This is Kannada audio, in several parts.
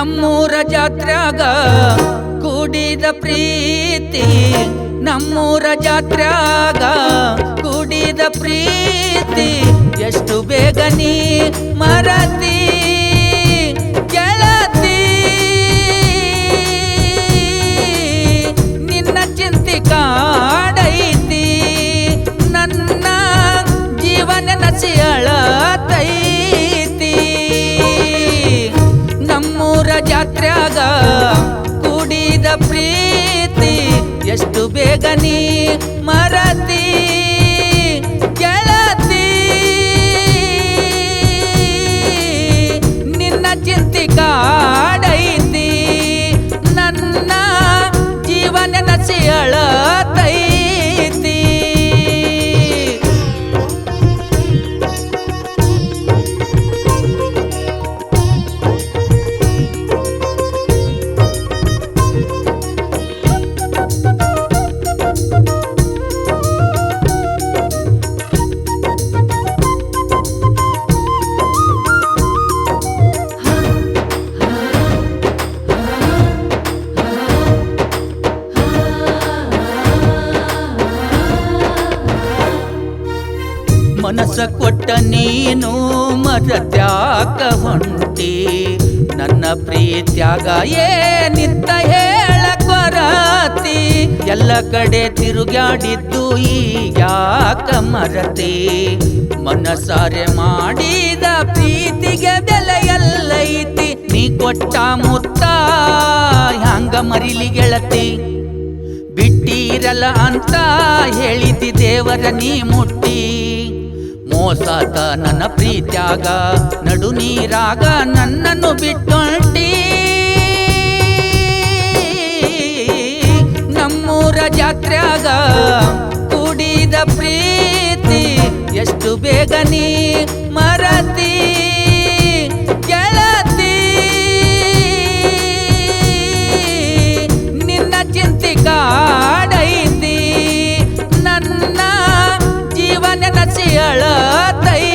ನಮ್ಮೂರ ಜಾತ್ರ್ಯಾಗ ಕೂಡಿದ ಪ್ರೀತಿ, ನಮ್ಮೂರ ಜಾತ್ರ್ಯಾಗ ಕೂಡಿದ ಪ್ರೀತಿ ಎಷ್ಟು ಬೇಗ ನೀ ಮರತಿ ಗೆಳತಿ. ನಿನ್ನ ಚಿಂತೆ ಕಾಡೈತಿ, ನನ್ನ ಜೀವನ ನಸಿಯಳತೈತಿ. ನಮ್ಮೂರ ಜಾತ್ರ್ಯಾಗ ಕೂಡಿದ ಪ್ರೀತಿ ಎಷ್ಟು ಬೇಗ ನೀ ಮರತಿ ಗೆಳತಿ. ನಿನ್ನ ಚಿಂತೆ ಕಾಡೈತಿ, ನನ್ನ ಜೀವನ ನಸಿಯಳತೈತಿ. ಮನಸ್ಸ ಕೊಟ್ಟ ನೀನು ಮರತ್ಯಾಕ ಹೊಂಟಿ, ನನ್ನ ಪ್ರೀತ್ಯಾಗ ಏನಿತ್ತ ಹೇಳ ಕೊರತಿ. ಎಲ್ಲ ಕಡೆ ತಿರುಗಾಡಿದ್ದು ಈಗ್ಯಾಕ ಮರತಿ, ಮನಸಾರೆ ಮಾಡಿದ ಪ್ರೀತಿಗೆ ಬೆಲೆ ಎಲ್ಲೈತಿ. ನೀ ಕೊಟ್ಟ ಮುತ್ತ ಹ್ಯಾಂಗ ಮರಿಲಿ ಗೆಳತಿ, ಬಿಟ್ಟಿರಲ್ಲ ಅಂತ ಹೇಳಿದಿ ದೇವರ ನೀ ಮುಟ್ಟಿ. ಮೋಸಾತ ನನ್ನ ಪ್ರೀತ್ಯಾಗ ನಡು ನೀರಾಗ ನನ್ನನ್ನು ಬಿಟ್ಟೊಂಟಿ. ನಮ್ಮೂರ ಜಾತ್ರ್ಯಾಗ ಕೂಡಿದ ಪ್ರೀತಿ ಎಷ್ಟು ಬೇಗ ನೀ ಮರತಿ ಗೆಳತಿ. ನಿನ್ನ ಚಿಂತೆ ಕಾಡೈತಿ, ನನ್ನ ಜೀವನ ನಸಿಯಳತೈತಿ.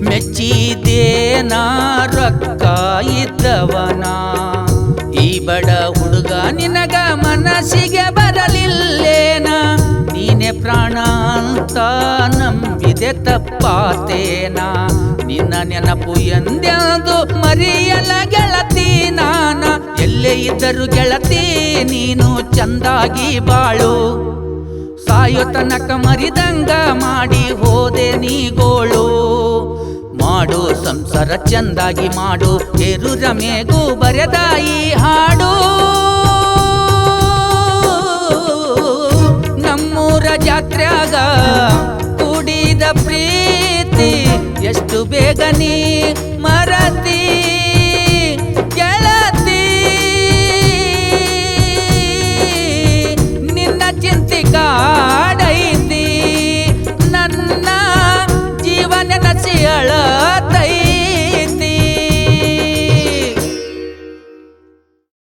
ಮೆಚ್ಚಿದೇನ ರೊಕ್ಕ ಇದ್ದವನ, ಈ ಬಡ ಹುಡುಗ ನಿನಗ ಮನಸ್ಸಿಗೆ ಬರಲಿಲ್ಲೇನ. ನೀನೆ ಪ್ರಾಣ ಅಂತ ನಂಬಿದೆ ತಪ್ಪಾತೇನ, ನಿನ್ನ ನೆನಪು ಎಂದೆಂದು ಮರೆಯಲ ಗೆಳತಿ ನಾನ. ಎಲ್ಲೇ ಇದ್ದರು ಗೆಳತಿ ನೀನು ಚಂದಾಗಿ ಬಾಳು, ಸಾಯೋ ತನಕ ಮರಿದಂಗ ಮಾಡಿ ಹೋದೆ ನೀಗೋಳು. ಮಾಡು ಸಂಸಾರ ಚಂದಾಗಿ ಮಾಡು, ಹೇರು ರಮೆಗೂ ಬರೆದಾಯಿ ಹಾಡು. ನಮ್ಮೂರ ಜಾತ್ರ್ಯಾಗ ಕೂಡಿದ ಪ್ರೀತಿ ಎಷ್ಟು ಬೇಗ ನೀ ಮರತಿ